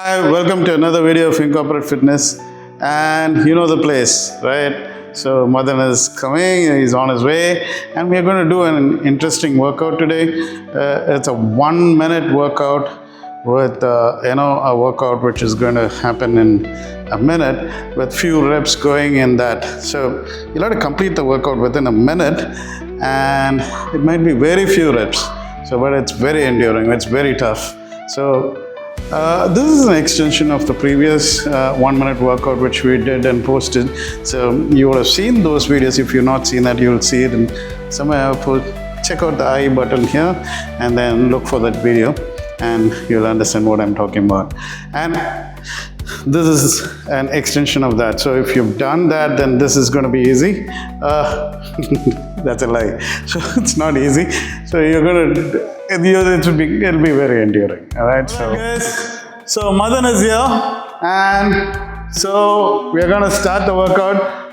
Hi, welcome to another video of Incorporate Fitness, and you know the place, right? So Madan is coming, he's on his way, and we're going to do an interesting workout today. It's a 1 minute workout with a workout which is going to happen in a minute with few reps going in that. So you'll have to complete the workout within a minute, and it might be very few reps. So, but it's very enduring, it's very tough. So this is an extension of the previous 1 minute workout which we did and posted. So you would have seen those videos. If you've not seen that, you'll see it in somewhere. I'll check out the I button here and then look for that video and you'll understand what I'm talking about. And this is an extension of that. So if you've done that, then this is going to be easy. That's a lie. So it's not easy. So you're going to, it'll be very enduring. All right. So guys, so Madan is here, and so we're going to start the workout.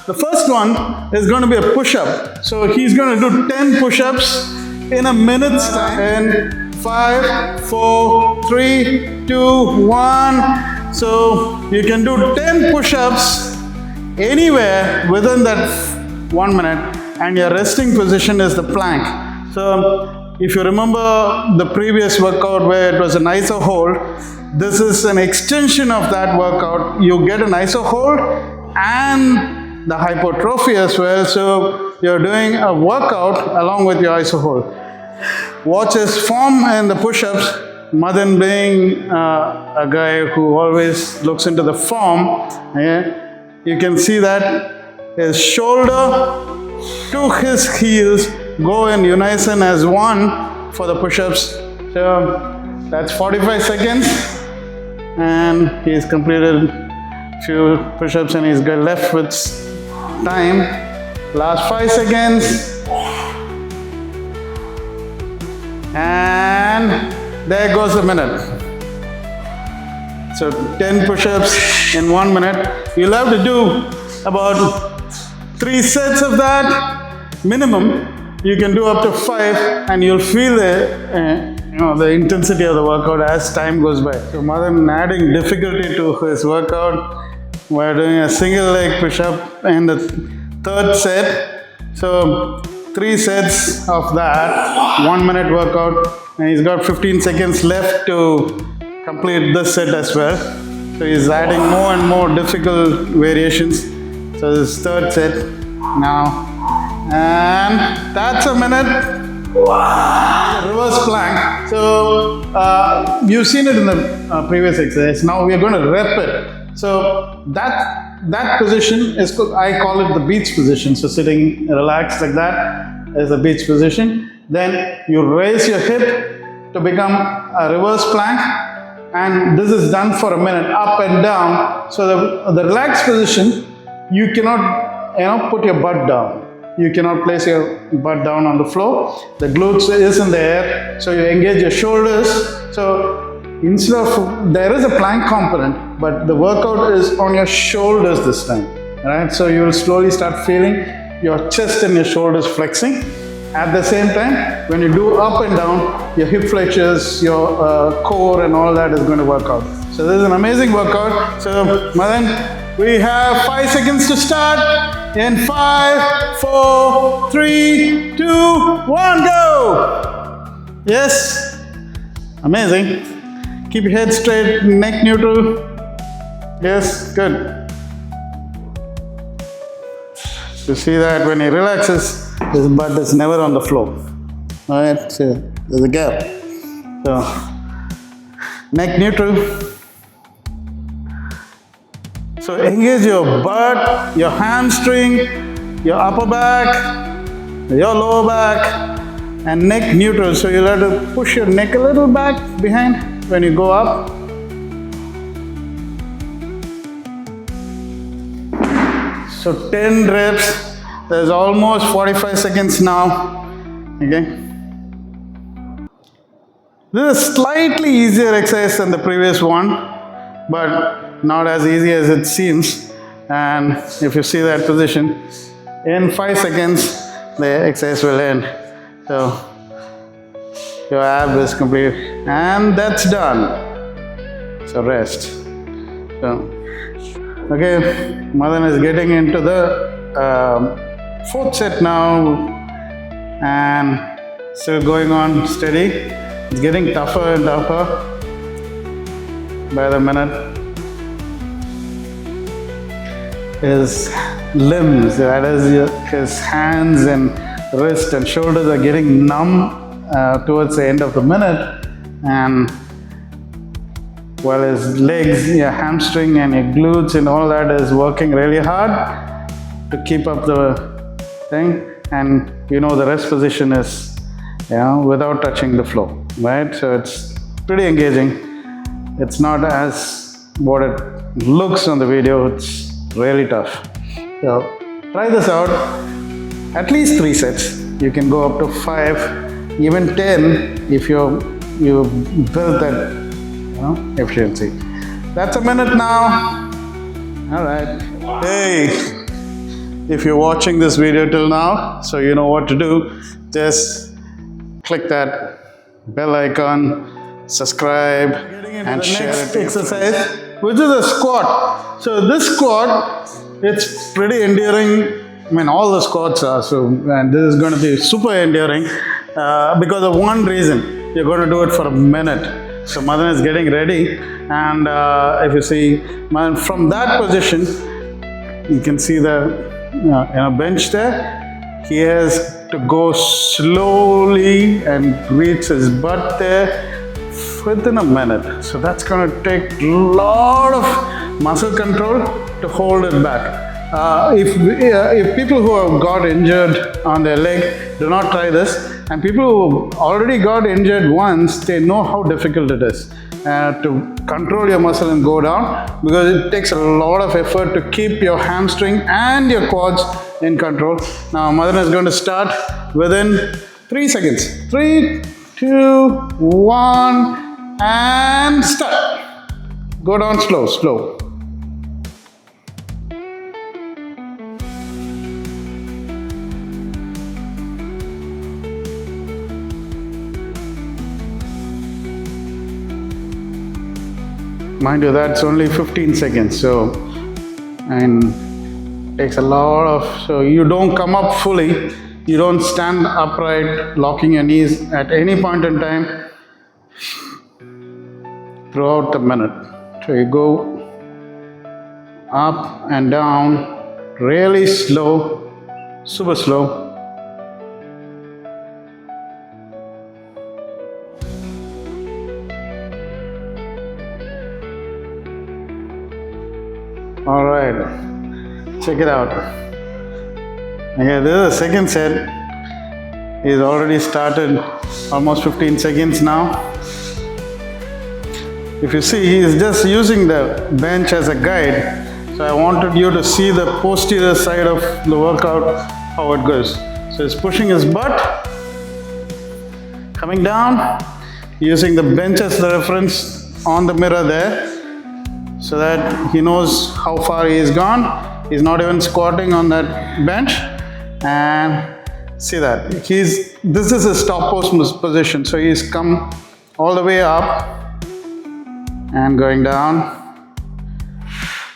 The first one is going to be a push-up. So he's going to do 10 push-ups in a minute's time. In 5, 4, 3, 2, 1. So you can do 10 push-ups anywhere within that 1 minute, and your resting position is the plank. So if you remember the previous workout where it was an iso hold, this is an extension of that workout. You get an iso hold and the hypertrophy as well. So you're doing a workout along with your iso hold. Watch his form in the push-ups. Madan being a guy who always looks into the form, you can see that his shoulder to his heels go in unison as one for the push-ups. So that's 45 seconds, and he's completed a few push-ups and he's got left with time. Last 5 seconds, and there goes the minute. So 10 push-ups in 1 minute. You'll have to do about 3 sets of that minimum. You can do up to 5, and you'll feel the intensity of the workout as time goes by. So Madan adding difficulty to his workout. We're doing a single leg push-up in the 3rd set. So 3 sets of that 1 minute workout, and he's got 15 seconds left to complete this set as well. So he's adding more and more difficult variations. So this is 3rd set now. And that's a minute. Wow. Reverse plank. So you've seen it in the previous exercise. Now we are going to rep it. So that position is, I call it the beach position. So sitting relaxed like that is the beach position. Then you raise your hip to become a reverse plank, and this is done for a minute, up and down. So the relaxed position, you cannot put your butt down. You cannot place your butt down on the floor. The glutes is in the air, so you engage your shoulders. So instead of, there is a plank component, but the workout is on your shoulders this time, right? So you will slowly start feeling your chest and your shoulders flexing. At the same time, when you do up and down, your hip flexors, your core and all that is going to work out. So this is an amazing workout. So Madan, we have 5 seconds to start. In 5, 4, 3, 2, 1, go! Yes, amazing. Keep your head straight, neck neutral. Yes, good. You see that when he relaxes, his butt is never on the floor. All right, so there's a gap. So, neck neutral. So engage your butt, your hamstring, your upper back, your lower back, and neck neutral. So you'll have to push your neck a little back behind when you go up. So 10 reps. There's almost 45 seconds now. Okay. This is a slightly easier exercise than the previous one, but not as easy as it seems. And if you see that position, in 5 seconds the exercise will end. So your ab is complete, and that's done. So rest. So, okay, Madan is getting into the fourth set now, and still going on steady. It's getting tougher and tougher by the minute. His limbs, that is his hands and wrist and shoulders, are getting numb towards the end of the minute, and while his legs, your hamstring and your glutes and all that is working really hard to keep up the thing. And you know, the rest position is, you know, without touching the floor, right? So it's pretty engaging. It's not as what it looks on the video. It's really tough. So try this out. At least 3 sets. You can go up to 5, even 10 if you build that efficiency. That's a minute now. All right. Hey, if you're watching this video till now, so you know what to do. Just click that bell icon, subscribe, and share it. Exercise, which is a squat. So this squat, it's pretty enduring. I mean, all the squats are. So, and this is going to be super enduring because of one reason. You're going to do it for a minute. So Madan is getting ready, and if you see, from that position, you can see the bench there. He has to go slowly and reach his butt there within a minute. So that's going to take a lot of muscle control to hold it back. If people who have got injured on their leg, do not try this. And people who already got injured once, they know how difficult it is to control your muscle and go down, because it takes a lot of effort to keep your hamstring and your quads in control. Now Madan is going to start within 3 seconds. 3, 2, 1, and start. Go down slow. Mind you, that's only 15 seconds, so, and takes a lot of, so you don't come up fully, you don't stand upright, locking your knees at any point in time throughout the minute. So you go up and down, really slow, super slow. All right, check it out. Okay, this is the second set. He's already started almost 15 seconds now. If you see, he is just using the bench as a guide. So I wanted you to see the posterior side of the workout, how it goes. So he's pushing his butt, coming down, using the bench as the reference on the mirror there, so that he knows how far he has gone. He's not even squatting on that bench. And see that, this is his stop post position. So he's come all the way up and going down.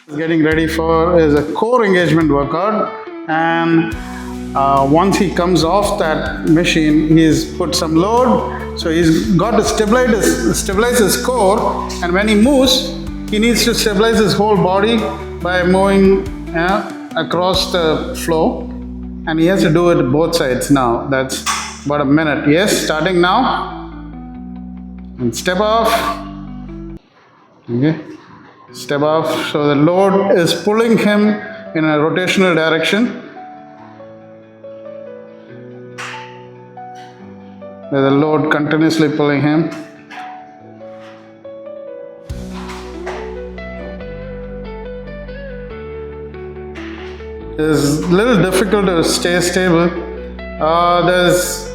He's getting ready for his core engagement workout. And once he comes off that machine, he's put some load. So he's got to stabilize his core. And when he moves, he needs to stabilize his whole body by moving across the floor, and he has to do it both sides now. That's about a minute. Yes, starting now. And step off. Okay, step off. So the load is pulling him in a rotational direction. There's a load continuously pulling him. It's a little difficult to stay stable. There's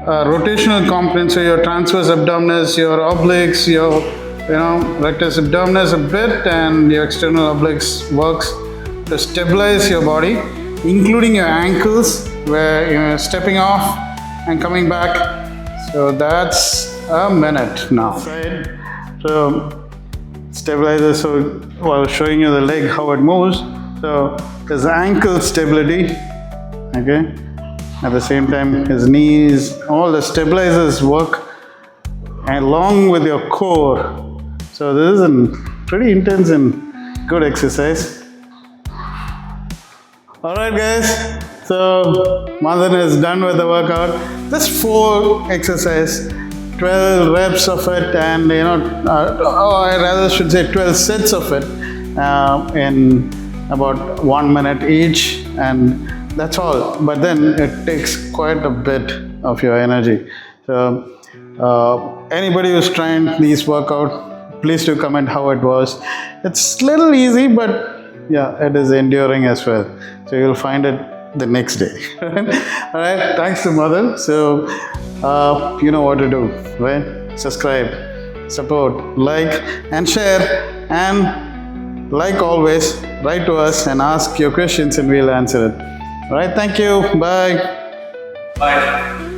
rotational components, so your transverse abdominis, your obliques, your rectus abdominis a bit, and your external obliques works to stabilize your body, including your ankles, where you're stepping off and coming back. So that's a minute now. So stabilizers. So while showing you the leg, how it moves. So his ankle stability, okay. At the same time, his knees, all the stabilizers work along with your core. So this is a pretty intense and good exercise. Alright guys, so Madan is done with the workout. Just 4 exercises, 12 reps of it, and I rather should say 12 sets of it in about 1 minute each, and that's all. But then it takes quite a bit of your energy. So anybody who's trying these workout, please do comment how it was. It's a little easy, but yeah, it is enduring as well. So you'll find it the next day. Alright, thanks to Madan. So you know what to do, right? Subscribe, support, like and share, and like always, write to us and ask your questions and we'll answer it. Alright, thank you. Bye. Bye.